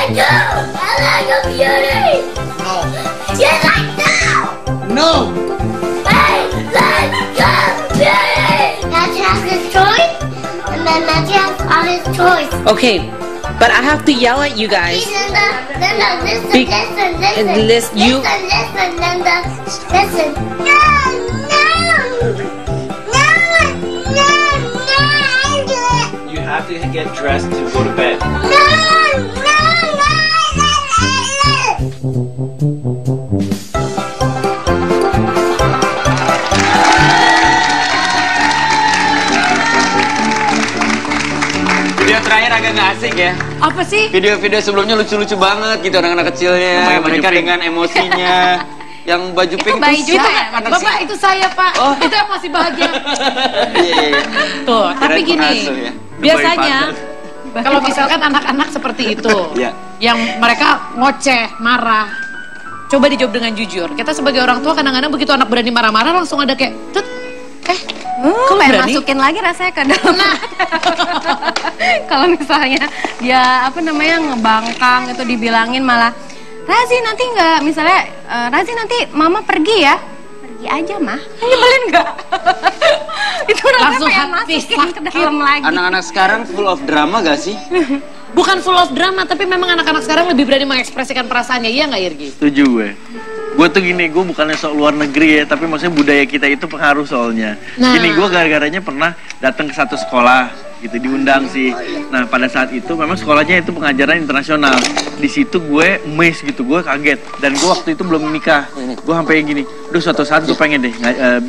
like you. I like your beauty. No. Yes, I know. No. I like your beauty. Matthew has his toys, and then Matthew has all his toys. Okay, but I have to yell at you guys. Linda, listen. You. Listen, Linda. Listen. No. You have to get dressed to go to bed. Video terakhir agak nggak asik ya. Apa sih? Video-video sebelumnya lucu-lucu banget gitu anak-anak kecilnya. Mereka dengan emosinya. Yang baju pink itu Bapak itu saya Pak. Oh. Itu yang masih bahagia. Iya. Tuh, tapi Kirain gini. pengasuh ya. Biasanya kalau misalkan anak-anak seperti itu, Iya. yang mereka ngoceh, marah, coba dijawab dengan jujur. Kita sebagai orang tua kadang-kadang begitu anak berani marah-marah langsung ada kayak, tut, kok pengen berani? masukin lagi rasanya ke dalam. Kalau misalnya dia ngebangkang itu dibilangin malah Razi nanti nggak, misalnya Razi nanti mama pergi ya, pergi aja mah, nyebelin nggak? Itu Langsung pengen hati masukin ke dalam lagi. Anak-anak sekarang full of drama gak sih? Bukan full of drama, tapi memang anak-anak sekarang lebih berani mengekspresikan perasaannya, iya nggak Irgi? Setuju gue. Gue tuh gini, gue bukannya sok luar negeri ya, tapi maksudnya budaya kita itu pengaruh soalnya. Nah. Gini, gue gara-garanya pernah datang ke satu sekolah gitu, diundang sih. Nah pada saat itu memang sekolahnya itu pengajaran internasional. Di situ gue amazed gitu, gue kaget. Dan gue waktu itu belum nikah. Gue sampai gini, duh suatu saat gue pengen deh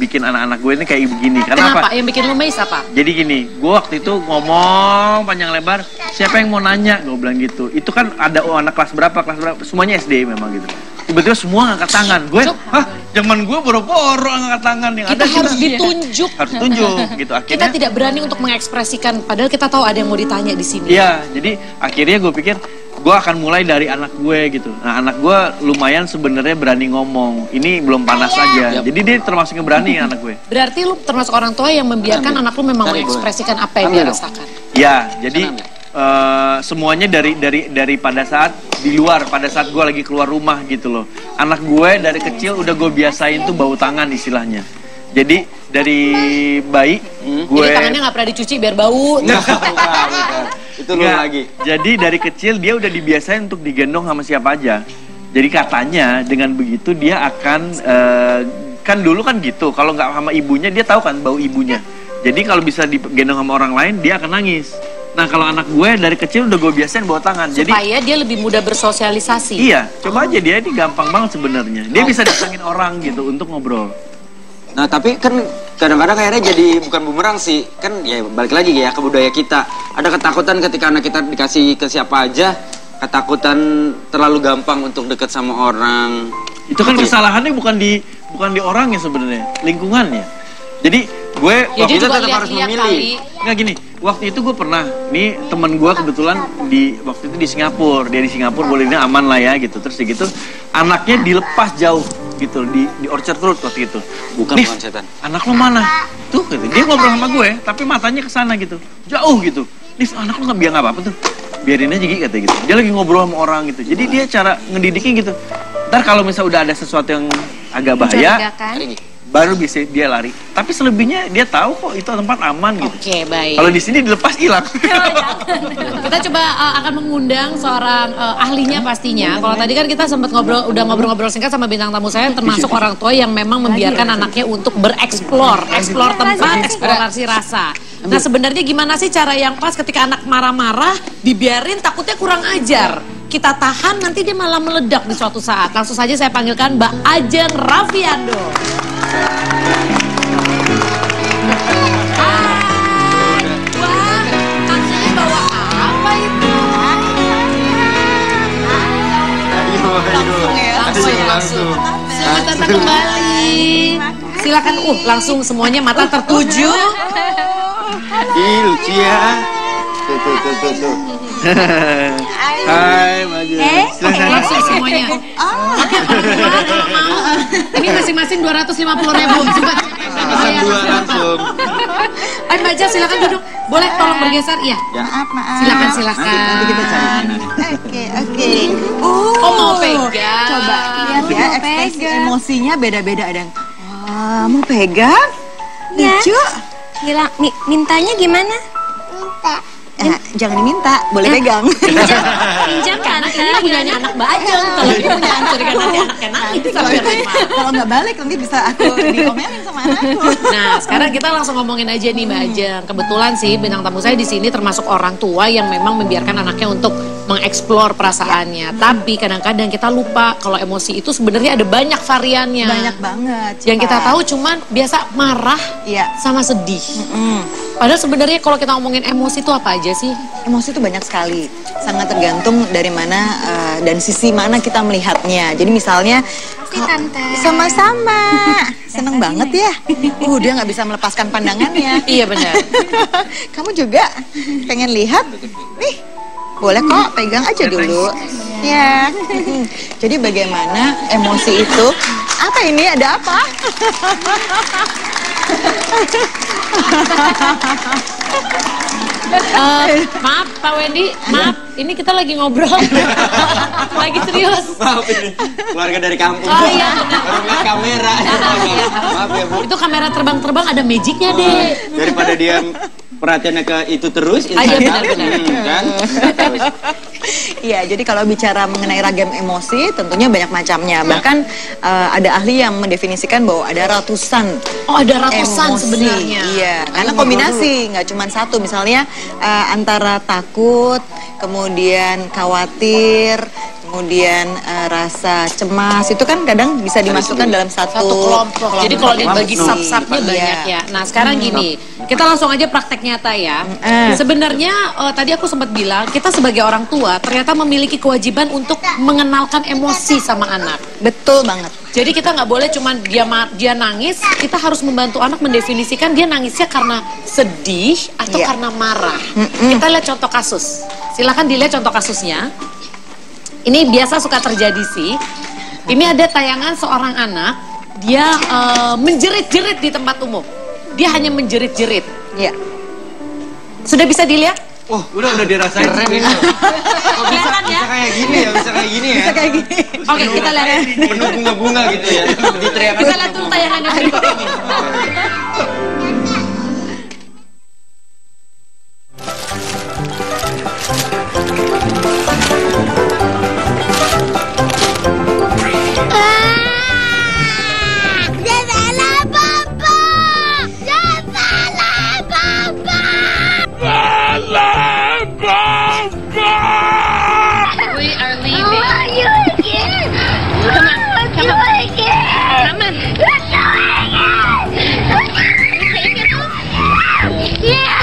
bikin anak-anak gue ini kayak begini. Karena Kenapa? apa? Yang bikin lu amazed apa? Jadi gini, gue waktu itu ngomong panjang lebar, siapa yang mau nanya? Gue bilang gitu. Itu kan ada anak kelas berapa, semuanya SD memang gitu. Tiba-tiba semua ngangkat tangan. Gue, hah? Zaman gue boro-boro ngangkat tangan. Yang Kita ada harus ditunjuk. harus tunjuk gitu. Kita Akhirnya, tidak berani untuk mengekspresikan, padahal kita tahu ada yang mau ditanya di sini. iya, jadi akhirnya gue pikir gue akan mulai dari anak gue gitu. Nah anak gue lumayan sebenarnya berani ngomong. Ini belum panas aja. Jadi dia termasuk yang berani anak gue. Berarti lu termasuk orang tua yang membiarkan anak lu memang mengekspresikan apa yang dia rasakan. Ya, jadi semuanya dari pada saat di luar, pada saat gue lagi keluar rumah gitu loh. Anak gue dari kecil udah gue biasain tuh bau tangan istilahnya. Jadi dari bayi gue. Jadi tangannya nggak pernah dicuci biar bau. Bukan. Itu lu lagi. Jadi dari kecil dia udah dibiasain untuk digendong sama siapa aja. Jadi katanya dengan begitu dia akan kan dulu kan gitu. Kalau nggak sama ibunya dia tahu kan bau ibunya. Jadi kalau bisa digendong sama orang lain dia akan nangis. Nah kalau anak gue dari kecil udah gue biasain bawa tangan. Supaya dia lebih mudah bersosialisasi. Iya, coba aja dia ini gampang banget sebenarnya. Dia bisa datangin orang gitu untuk ngobrol. Nah tapi kan kadang-kadang akhirnya jadi bukan bumerang sih. Kan ya balik lagi ya ke budaya kita. Ada ketakutan ketika anak kita dikasih ke siapa aja. Ketakutan terlalu gampang untuk deket sama orang. Itu kan kesalahannya bukan di orangnya sebenarnya, lingkungannya. Jadi gue Ya, dia kita juga tetap harus lihat-lihat memilih. kali. nggak gini, waktu itu gue pernah, nih temen gue kebetulan waktu itu di Singapura, dia di Singapura boleh dibilang aman lah ya gitu, terus gitu anaknya dilepas jauh gitu di Orchard Road waktu itu. Bukan setan. Anak lo mana? Tuh, gitu. Dia ngobrol sama gue, tapi matanya ke sana gitu, jauh gitu. Nih anak lo nggak bilang apa-apa tuh, biarin aja gitu, katanya gitu. Dia lagi ngobrol sama orang gitu, jadi dia cara ngedidiknya gitu. Ntar kalau misalnya udah ada sesuatu yang agak bahaya, baru bisa dia lari. Tapi selebihnya dia tahu kok itu tempat aman gitu. Oke, baik. Kalau di sini dilepas hilang. Kita coba akan mengundang seorang ahlinya pastinya. Kalau tadi kan kita sempat ngobrol-ngobrol singkat sama bintang tamu saya, termasuk orang tua yang memang membiarkan anaknya untuk eksplor tempat, eksplorasi rasa. Nah sebenarnya gimana sih cara yang pas ketika anak marah-marah dibiarin, takutnya kurang ajar. Kita tahan, nanti dia malah meledak di suatu saat. Langsung saja saya panggilkan Mbak Ajeng Raffiando. Wah, taksinya bawa apa itu? Langsung. Selamat datang kembali. Silakan, langsung semuanya mata tertuju. Ih lucu ya. tuh. Hai, maju. Silakan. Langsung semuanya. Ini masing-masing 250.000. Coba. Pesan dua langsung. Ayo Mbak Jal, silakan duduk. Boleh tolong bergeser? Iya. Maaf. Silakan. Nanti kita cari mainan. Oke. Oh, mau pegang. Coba lihat ya, ekspresi emosinya beda-beda. Ada yang, wah, mau pegang? Ya. Lucu. Mintanya gimana? Jangan diminta, boleh pegang. Pinjam kan? Ini punyanya anak Mbak Ajeng. Kalau ini punya curiga nanti anaknya nangis sampai rumah. Kalau nggak balik nanti bisa aku dikomelin sama anakku. Nah, sekarang kita langsung ngomongin aja nih Mbak Ajeng. Kebetulan sih bintang tamu saya di sini termasuk orang tua yang memang membiarkan anaknya untuk mengeksplor perasaannya. Tapi kadang-kadang kita lupa kalau emosi itu sebenarnya ada banyak variannya. Banyak banget. Yang kita tahu cuman biasa marah Iya. sama sedih. Padahal sebenarnya kalau kita ngomongin emosi itu apa aja sih? Emosi itu banyak sekali, sangat tergantung dari mana dan sisi mana kita melihatnya. Jadi misalnya, sama-sama, seneng banget ya. Dia nggak bisa melepaskan pandangannya. Iya benar. Kamu juga pengen lihat? Nih, boleh kok, pegang aja dulu. Ya. Jadi bagaimana emosi itu? Apa ini? Ada apa? Maaf Pak Wendy, maaf, ini kita lagi ngobrol. Lagi serius. Maaf ini, keluarga dari kampung. Oh iya. Baru lihat kamera. Maaf ya Bu. Itu kamera terbang-terbang ada magicnya deh. Daripada dia perhatiannya ke itu terus, Iya benar. kan? Iya, jadi kalau bicara mengenai ragam emosi, tentunya banyak macamnya. Bahkan ada ahli yang mendefinisikan bahwa ada ratusan. Oh, ada ratusan emosi. sebenarnya. Iya, karena kombinasi, nggak cuma satu. Misalnya antara takut, kemudian khawatir, kemudian rasa cemas, itu kan kadang bisa dimasukkan dalam satu kelompok. Jadi kalau dibagi emosi. sub-subnya banyak ya. Nah sekarang gini, kita langsung aja praktek nyata ya. Sebenarnya tadi aku sempat bilang, kita sebagai orang tua ternyata memiliki kewajiban untuk mengenalkan emosi sama anak. Betul banget. Jadi kita nggak boleh cuman dia nangis, kita harus membantu anak mendefinisikan dia nangisnya karena sedih atau Iya. karena marah. Kita lihat contoh kasus. Silakan dilihat contoh kasusnya. Ini biasa suka terjadi sih. Ini ada tayangan seorang anak, dia menjerit-jerit di tempat umum. Dia hanya menjerit-jerit. Iya. Sudah bisa dilihat? Oh, udah dirasain. Keren ini. Kok bisa kayak gini ya? Bisa kayak gini ya? Bisa kayak gini. Oke, kita lihat. Penuh bunga-bunga gitu ya. Diteriakan. Kita lihat dulu tayangan yang berikut ini. We are leaving. Oh, you again? Come on. You again? Come on. You're doing it. Yeah.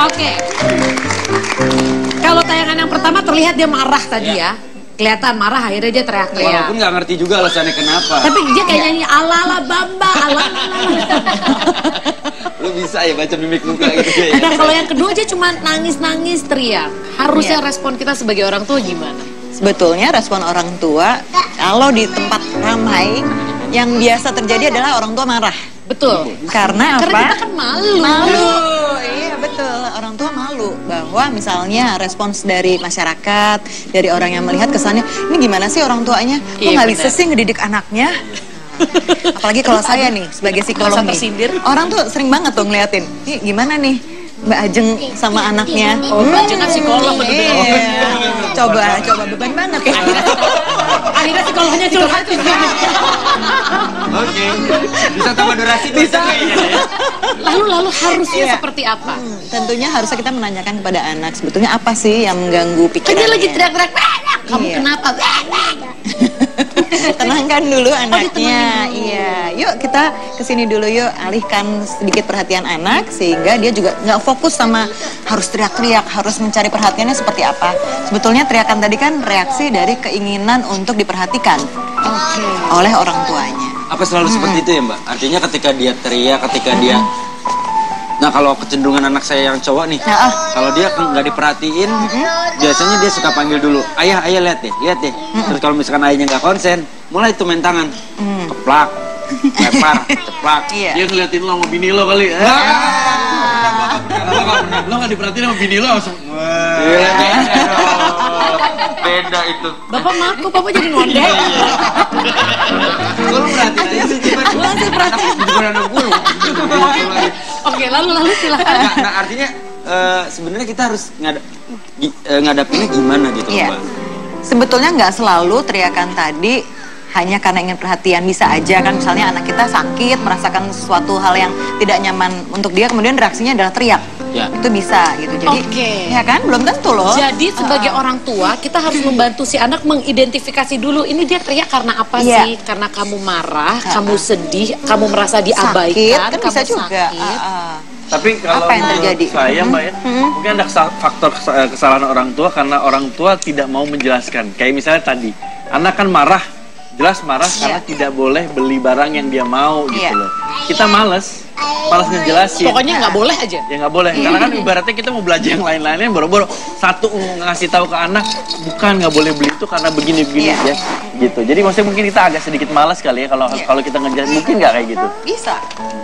Oke. Kalau tayangan yang pertama terlihat dia marah tadi ya. Kelihatan marah, akhirnya dia teriak-teriak. Walaupun nggak ngerti juga alasannya kenapa. Tapi dia kayak nyanyi ala-ala Bamba, ala-ala. Lu bisa ya baca mimik muka gitu ya. Nah kalau yang kedua aja cuma nangis-nangis teriak. Harusnya respon kita sebagai orang tua gimana? Sebetulnya respon orang tua kalau di tempat ramai yang biasa terjadi adalah orang tua marah. Betul. Karena apa? Karena kita kan malu. Iya betul. Orang tua malu bahwa misalnya respons dari masyarakat, dari orang yang melihat kesannya, ini gimana sih orang tuanya? Kok Iya, nggak bisa benar. sih ngedidik anaknya? Apalagi kalau saya nih sebagai psikolog Merasa nih, tersindir. orang tuh sering banget tuh ngeliatin, nih gimana nih Mbak Ajeng sama anaknya? Oh, Mbak Ajeng kan psikolog, bener-bener. Iya. Coba beban banget ya. Akhirnya psikolognya curhat juga. Oke. Bisa tambah durasi bisa kayaknya ya. Lalu harusnya Iya. seperti apa? Tentunya harusnya kita menanyakan kepada anak sebetulnya apa sih yang mengganggu Kan pikirannya. dia lagi teriak-teriak, kamu Iya. kenapa? Tenangkan dulu anaknya. Iya, yuk kita kesini dulu yuk, alihkan sedikit perhatian anak sehingga dia juga nggak fokus sama harus teriak-teriak, harus mencari perhatiannya seperti apa. Sebetulnya teriakan tadi kan reaksi dari keinginan untuk diperhatikan. oleh orang tuanya. Apa selalu seperti itu ya Mbak? Artinya ketika dia teriak, ketika dia... Nah kalau kecenderungan anak saya yang cowok nih, kalau dia nggak diperhatiin, biasanya dia suka panggil dulu, ayah lihat deh. Terus kalau misalkan ayahnya nggak konsen, mulai tuh main tangan, keplak, lempar, ceplak. Dia ngeliatin lo sama bini lo kali. Lo nggak diperhatiin sama bini lo langsung. Beda itu. Bapak maku, Bapak jadi ngondek. Kalau perhatiin aja sih, cuman perhatiin. Bukan anak gue. Oke, lalu silakan. Nah artinya sebenarnya kita harus ngadapinnya gimana gitu Mbak? Sebetulnya nggak selalu teriakan tadi hanya karena ingin perhatian, bisa aja kan misalnya anak kita sakit, merasakan sesuatu hal yang tidak nyaman untuk dia, kemudian reaksinya adalah teriak. Ya. Itu bisa gitu. Jadi ya kan belum tentu loh. Jadi sebagai orang tua kita harus membantu si anak mengidentifikasi dulu ini dia teriak karena apa sih? Karena kamu marah, kamu sedih, kamu merasa diabaikan, sakit, kan kamu bisa juga. sakit. Tapi kalau Apa yang terjadi? saya Mbak ya, mungkin ada faktor kesalahan orang tua karena orang tua tidak mau menjelaskan. Kayak misalnya tadi, anak kan marah, jelas marah karena tidak boleh beli barang yang dia mau gitu loh. Kita malas ngejelasin. Pokoknya nggak boleh aja. Ya nggak boleh, karena kan ibaratnya kita mau belajar yang lain-lainnya, boro-boro satu ngasih tahu ke anak, bukan nggak boleh beli itu karena begini-begini ya, gitu. Jadi maksudnya mungkin kita agak sedikit malas kali ya kalau kita ngejelasin, mungkin nggak kayak gitu. Bisa.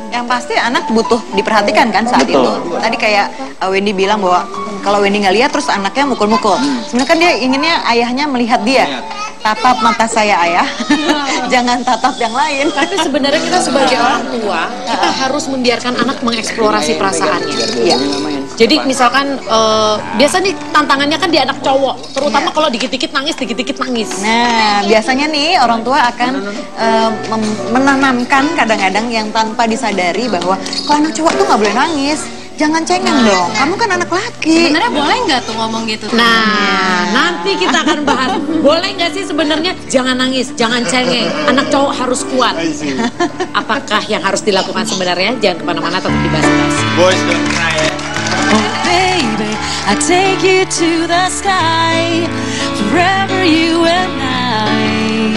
Yang pasti anak butuh diperhatikan kan saat itu. Tadi kayak Wendy bilang bahwa kalau Wendy nggak lihat terus anaknya mukul-mukul. Sebenarnya kan dia inginnya ayahnya melihat dia. Tatap mata saya ayah, jangan tatap yang lain. Tapi sebenarnya kita sebagai orang tua, kita harus membiarkan anak mengeksplorasi perasaannya. Iya. Jadi misalkan biasa nih tantangannya kan di anak cowok, terutama kalau dikit-dikit nangis. Nah, biasanya nih orang tua akan menanamkan kadang-kadang yang tanpa disadari bahwa kalau anak cowok tuh nggak boleh nangis. Jangan cengeng dong, kamu kan anak laki. Sebenarnya boleh nggak tuh ngomong gitu? Nah, nanti kita akan bahas. Boleh nggak sih sebenarnya jangan nangis, jangan cengeng. Anak cowok harus kuat. Apakah yang harus dilakukan sebenarnya? Jangan kemana-mana, tetap di Bas-Bas. Boys don't cry. Oh baby, I take you to the sky, forever you and I,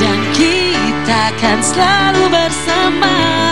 dan kita akan selalu bersama.